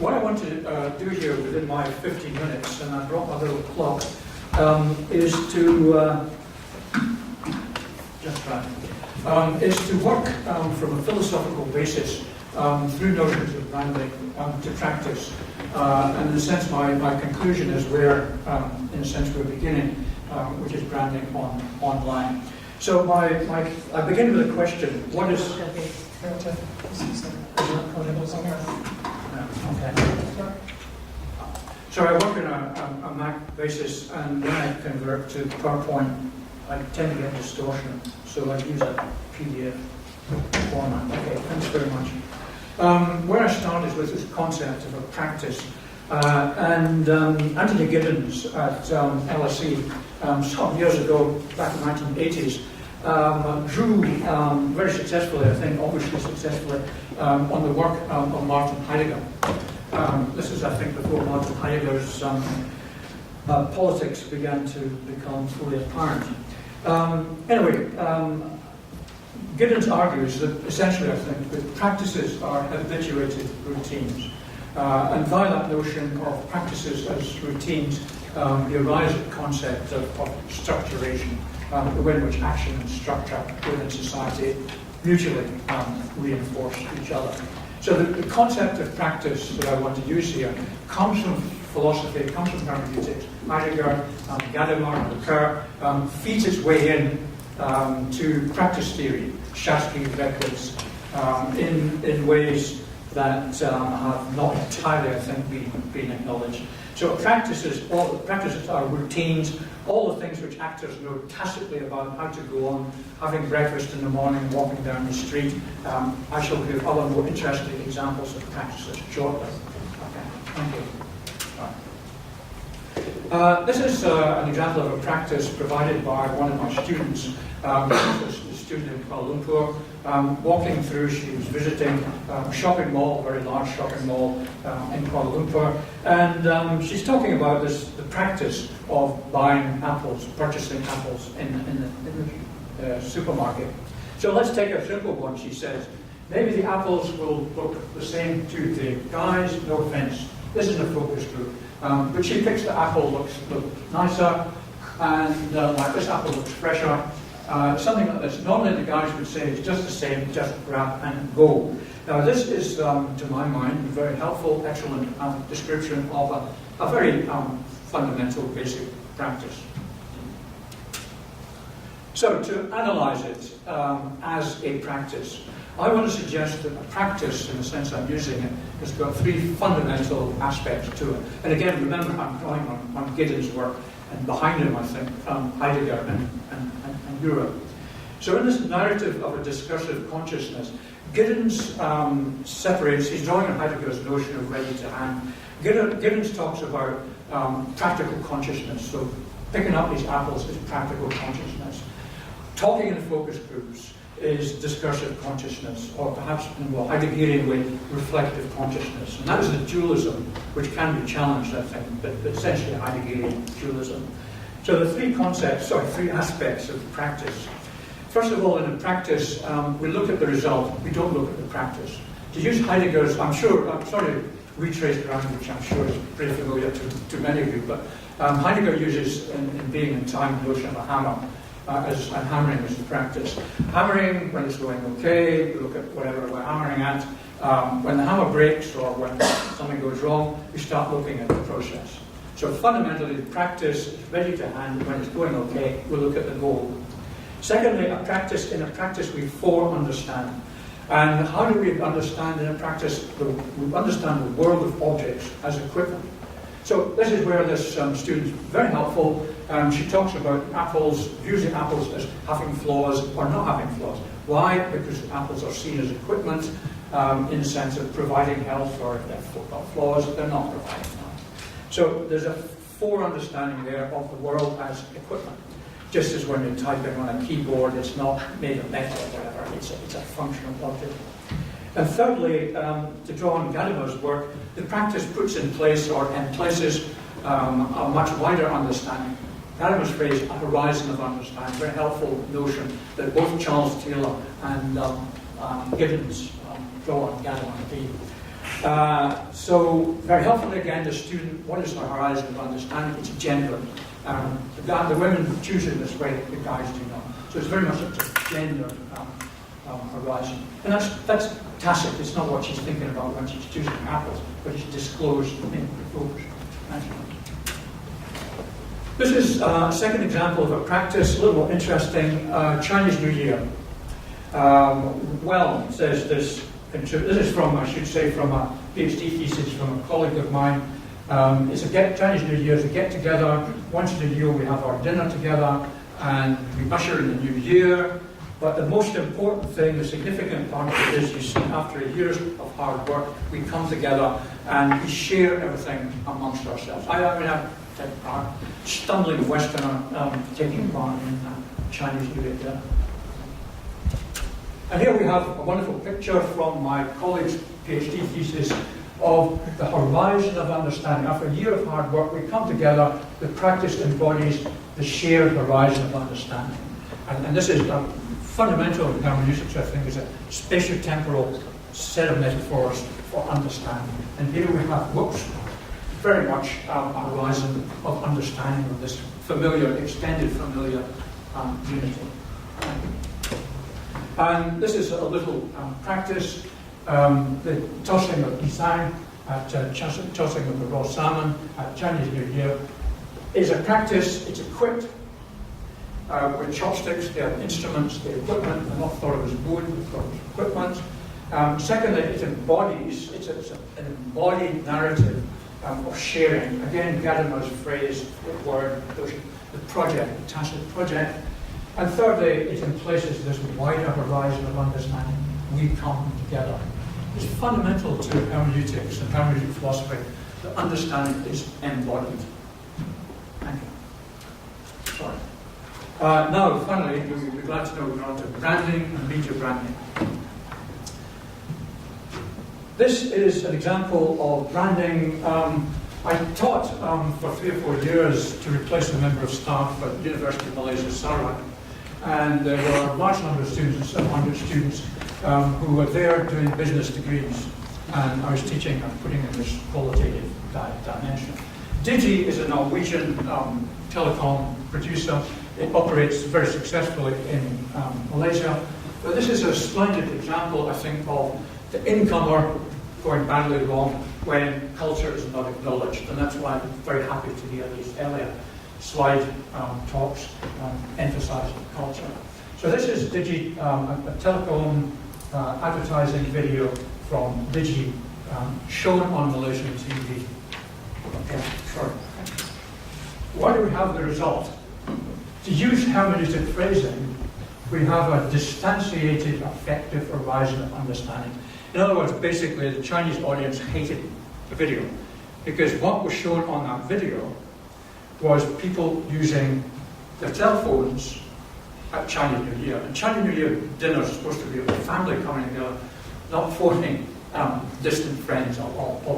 What I want to do here within my 15 minutes, and I brought my little clock, is to work from a philosophical basis through notions of branding to practice. And in a sense, my conclusion is where, in a sense, we're beginning, which is branding online. So I begin with a question: what is? Okay. So I work on a Mac basis, and when I convert to PowerPoint, I tend to get distortion, so I use a PDF format. Okay, thanks very much. Where I started with this concept of a practice, and Anthony Giddens at LSE some years ago, back in the 1980s, drew very successfully, I think, obviously successfully, on the work of Martin Heidegger. This is, I think, before Martin Heidegger's politics began to become fully apparent. Anyway, Giddens argues that essentially, I think, that practices are habituated routines. And via that notion of practices as routines, the arising concept of structuration, the way in which action and structure within society mutually reinforce each other. So the concept of practice that I want to use here comes from philosophy, comes from hermeneutics. Heidegger, Gadamer, and Ricoeur feeds its way in to practice theory, Shatsky records, in ways that have not entirely, I think, been acknowledged. So practices are routines, all the things which actors know tacitly about how to go on, having breakfast in the morning, walking down the street. I shall give other more interesting examples of practices shortly. Okay, thank you. This is an example of a practice provided by one of my students. This is a student in Kuala Lumpur, walking through. She was visiting a shopping mall, a very large shopping mall in Kuala Lumpur, and she's talking about the practice of buying apples, purchasing apples in the supermarket. So let's take a simple one. She says, maybe the apples will look the same to the guys, no offense. This is a focus group. But she thinks the apple looks nicer, and like this apple looks fresher. Something like this. Normally the guys would say it's just the same, just grab and go. Now this is, to my mind, a very helpful, excellent description of a very fundamental, basic practice. So to analyze it as a practice, I want to suggest that a practice, in the sense I'm using it, has got three fundamental aspects to it. And again, remember, I'm drawing on Giddens' work, and behind him, I think, Heidegger and Europe. So in this narrative of a discursive consciousness, Giddens separates, he's drawing on Heidegger's notion of ready to hand. Giddens talks about practical consciousness, so picking up these apples is practical consciousness. Talking in focus groups is discursive consciousness, or perhaps in a more Heideggerian way, reflective consciousness. And that is a dualism which can be challenged, I think, but essentially a Heideggerian dualism. So the three aspects of practice. First of all, in a practice, we look at the result, we don't look at the practice. To use Heidegger's, I'm sorry to retrace ground, which I'm sure is pretty familiar to many of you, but Heidegger uses, in Being and Time, the notion of a hammer. And hammering is the practice. Hammering, when it's going okay, we look at whatever we're hammering at. When the hammer breaks or when something goes wrong, we start looking at the process. So fundamentally, the practice is ready to hand. When it's going okay, we look at the goal. Secondly, in a practice we understand. And how do we understand in a practice? We understand the world of objects as equipment. So this is where this student is very helpful. She talks about apples, using apples as having flaws or not having flaws. Why? Because apples are seen as equipment in the sense of providing health, or if they've got flaws, they're not providing health. So there's a understanding there of the world as equipment. Just as when you're typing on a keyboard, it's not made of metal or whatever, it's a functional object. And thirdly, to draw on Gadamer's work, the practice puts in place or places a much wider understanding. Gadamer's phrase, a horizon of understanding, very helpful notion that both Charles Taylor and Giddens draw on Gadamer. So very helpfully again, the student, what is the horizon of understanding? It's gender. The women choose it this way, the guys do not. So it's very much up to gender horizon. And that's tacit, it's not what she's thinking about when she's choosing apples, but it's disclosed in the focus. This is a second example of a practice, a little more interesting, Chinese New Year. Well, says this. This is from, I should say, from a PhD thesis from a colleague of mine. It's Chinese New Year is a get-together. Once in a year we have our dinner together and we usher in the new year. But the most important thing, the significant part of it is, you see, after years of hard work, we come together and we share everything amongst ourselves. I mean, I've taken part, stumbling Westerner taking part in Chinese New Year dinner. And here we have a wonderful picture from my colleague's PhD thesis of the horizon of understanding. After a year of hard work, we come together, the practice embodies the shared horizon of understanding. And this is fundamental in hermeneutics, I think, is a spatiotemporal set of metaphors for understanding. And here we have, very much a horizon of understanding of this familiar, extended familiar unity. And this is a little practice, the tossing of isang, tossing of the raw salmon at Chinese New Year, is a practice. It's equipped with chopsticks. They have instruments, the equipment. I'm not thought of as wood, but thought of as equipment. Secondly, it embodies, it's an embodied narrative of sharing. Again, Gadamer's phrase, the word, the project, the tacit project. And thirdly, it emplaces this wider horizon of understanding. We come together. It's fundamental to hermeneutics and hermeneutic philosophy that understanding is embodied. Thank you. Sorry. Now, finally, you'll be glad to know we're on to branding and media branding. This is an example of branding. I taught for 3 or 4 years to replace a member of staff at the University of Malaysia, Sarawak. And there were a large number of students, 700 students, who were there doing business degrees. And I was teaching and putting in this qualitative dimension. Digi is a Norwegian telecom producer. It operates very successfully in Malaysia. But this is a splendid example, I think, of the incomer going badly wrong when culture is not acknowledged. And that's why I'm very happy to hear these earlier slide talks emphasizing culture. So this is Digi, a telecom advertising video from Digi shown on Malaysian TV. Okay, sorry. Why do we have the result? To use hermeneutic phrasing, we have a distantiated, affective horizon of understanding. In other words, basically, the Chinese audience hated the video because what was shown on that video was people using their telephones at Chinese New Year. And Chinese New Year dinner is supposed to be a family coming together, not phoning distant friends or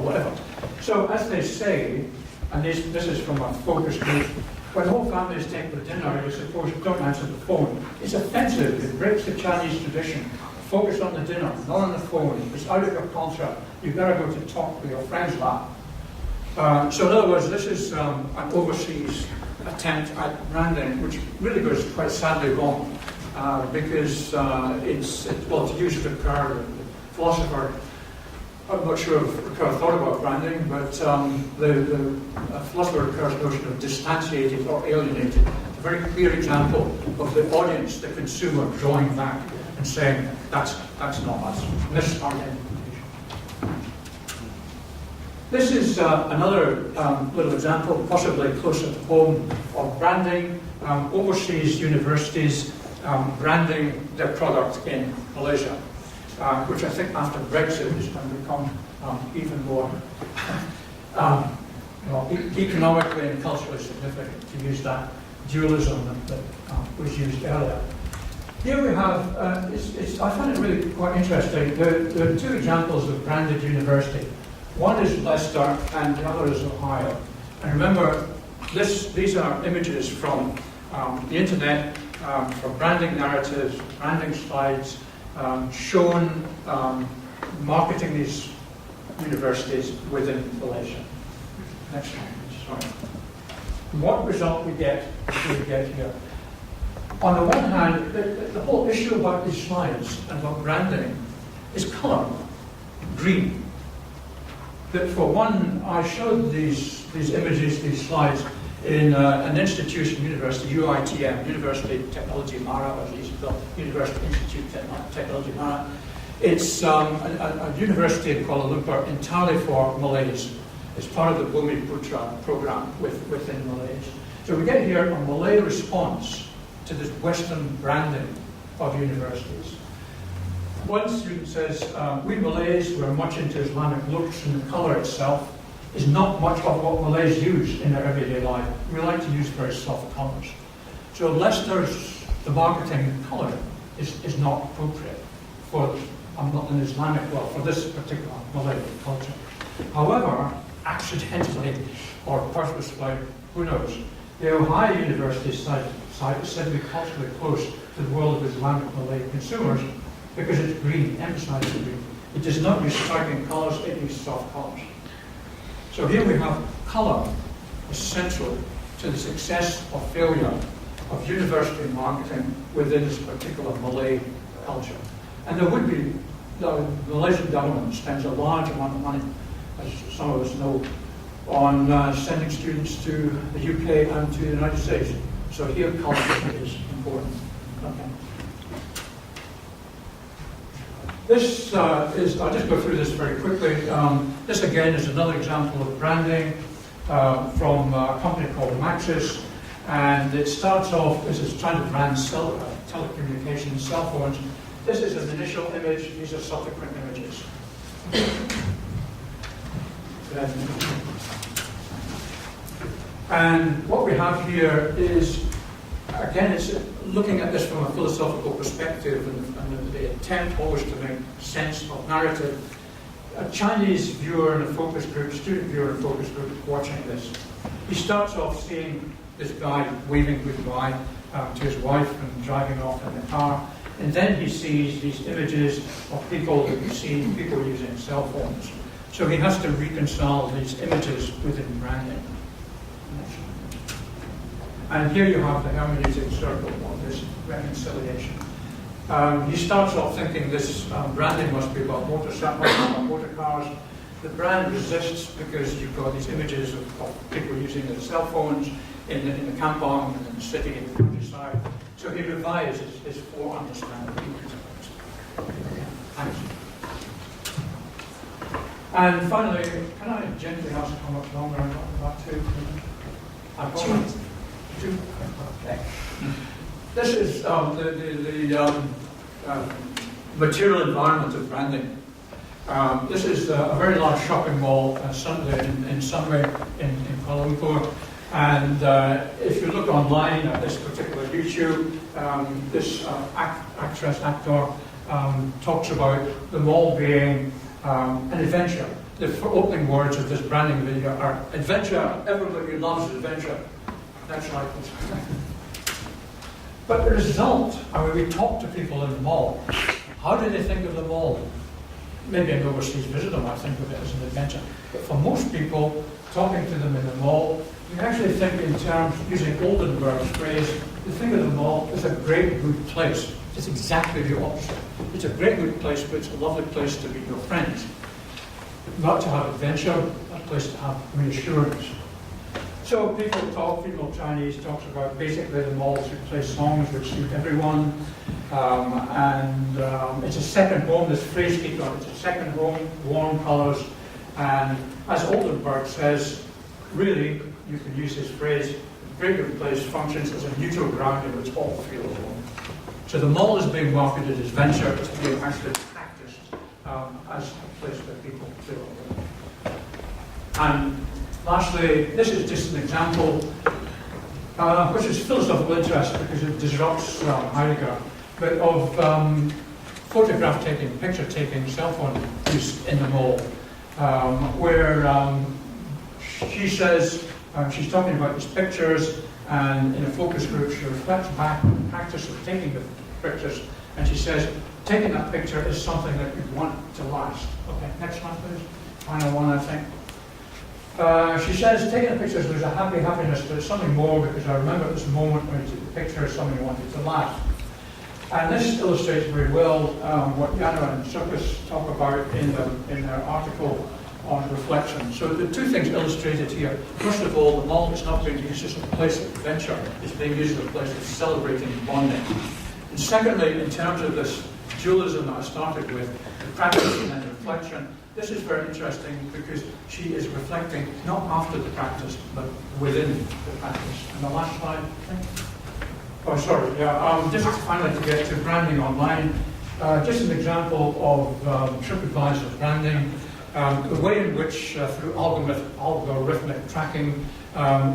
whatever. So as they say, and this is from a focus group, when whole families take the dinner, you suppose don't answer the phone. It's offensive, it breaks the Chinese tradition. Focus on the dinner, not on the phone. It's out of your culture. You better go to talk to your friends lab. So in other words, this is an overseas attempt at branding, which really goes quite sadly wrong, because well, to use Ricoeur, the philosopher, I'm not sure if Ricoeur thought about branding, but the philosopher Ricoeur's notion of distantiated or alienated, a very clear example of the audience, the consumer, drawing back and saying, that's not us. This is our identification. This is another little example, possibly closer to home, of branding. Overseas universities branding their product in Malaysia, which I think after Brexit is going to become even more economically and culturally significant, to use that dualism that was used earlier. Here we have, I find it really quite interesting. There are 2 examples of branded university. One is Leicester and the other is Ohio. And remember, these are images from the internet, for branding narratives, branding slides, shown marketing these universities within Malaysia. Next slide, please. Sorry. What result we get here? On the one hand, the whole issue about these slides and about branding is colour, green. That for one, I showed these images, these slides, in an institution, university, UITM, University Technology Mara, or as it used to be called, University Institute Technology Mara. It's a university in Kuala Lumpur entirely for Malays. It's part of the Bumiputra program within Malays. So we get here a Malay response to this Western branding of universities. One student says, we Malays were much into Islamic looks, and the colour itself is not much of what Malays use in their everyday life. We like to use very soft colours. So unless there's the marketing colour is not appropriate for an Islamic world, for this particular Malay culture. However, accidentally or purposefully, who knows, the Ohio University site is said to be culturally close to the world of Islamic Malay consumers because it's green, emphasizes green. It does not use striking colours, it uses soft colours. So here we have colour is central to the success or failure of university marketing within this particular Malay culture. And there would be, the Malaysian government spends a large amount of money, as some of us know, on sending students to the UK and to the United States. So here colour is important. Okay. This is, I'll just go through this very quickly. This again is another example of branding from a company called Maxis. And it starts off, this is trying to brand telecommunications, cell phones. This is an initial image, these are subsequent images. And what we have here is, again, it's looking at this from a philosophical perspective and the attempt always to make sense of narrative. A Chinese viewer in a focus group, student viewer in a focus group watching this, he starts off seeing this guy waving goodbye to his wife and driving off in the car. And then he sees these images of people that we've seen, people using cell phones. So he has to reconcile these images within branding. And here you have the hermeneutic circle of this reconciliation. He starts off thinking this branding must be about motorcycles, about motor cars. The brand resists because you've got these images of people using their cell phones in the kampong and in the city and the countryside. So he revises his four understanding. Thanks. And finally, can I gently ask how much longer I've got? About 2 minutes? I've got 2 minutes. Okay. This is the material environment of branding. This is a very large shopping mall in Sunway in Kuala Lumpur. And if you look online at this particular YouTube, this actor talks about the mall being an adventure. The opening words of this branding video are adventure, everybody loves adventure. That's right. But the result, I mean, we talk to people in the mall. How do they think of the mall? Maybe an overseas visitor might think of it as an adventure. But for most people, talking to them in the mall, you actually think in terms, using Oldenburg's phrase, you think of the mall as a great good place. It's exactly the opposite. It's a great good place, but it's a lovely place to meet your friends. Not to have adventure, a place to have reassurance. So people Chinese talks about basically the mall should play songs which suit everyone. It's a second home, this phrase keeps on, it's a second home, warm colours. And as Oldenburg says, really, you can use this phrase, a great good place functions as a neutral ground in which all feel at home. So the mall is being marketed as venture, it's being actually practiced as a place where people feel at home. And lastly, this is just an example, which is philosophical interest because it disrupts Heidegger, but of photograph taking, picture taking, cell phone use in the mall, where she says, she's talking about these pictures, and in a focus group she reflects back on the practice of taking the pictures, and she says, taking that picture is something that you want to last. Okay, next slide please. final one, I think. She says, taking the pictures, there's a happiness, but it's something more because I remember this moment when you took the picture, somebody wanted to laugh. And this illustrates very well what Yana and Sukas talk about in their article on reflection. So the two things illustrated here. First of all, the mall is not being used as a place of adventure, it's being used as a place of celebrating bonding. And secondly, in terms of this dualism that I started with, the practice and then reflection, this is very interesting because she is reflecting not after the practice, but within the practice. And the last slide, I think. Oh, sorry, yeah, just finally to get to branding online, just an example of TripAdvisor branding, the way in which through algorithmic tracking,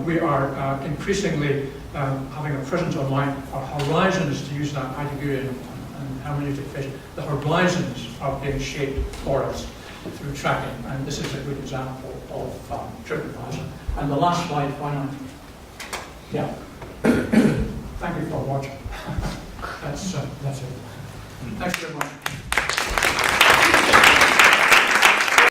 we are increasingly having a presence online. Our horizons, to use that Heideggerian and hermeneutic fish, the horizons are being shaped for us through tracking, and this is a good example of TripAdvisor. And the last slide, finally. Yeah. Thank you for watching. That's it. Thanks very much.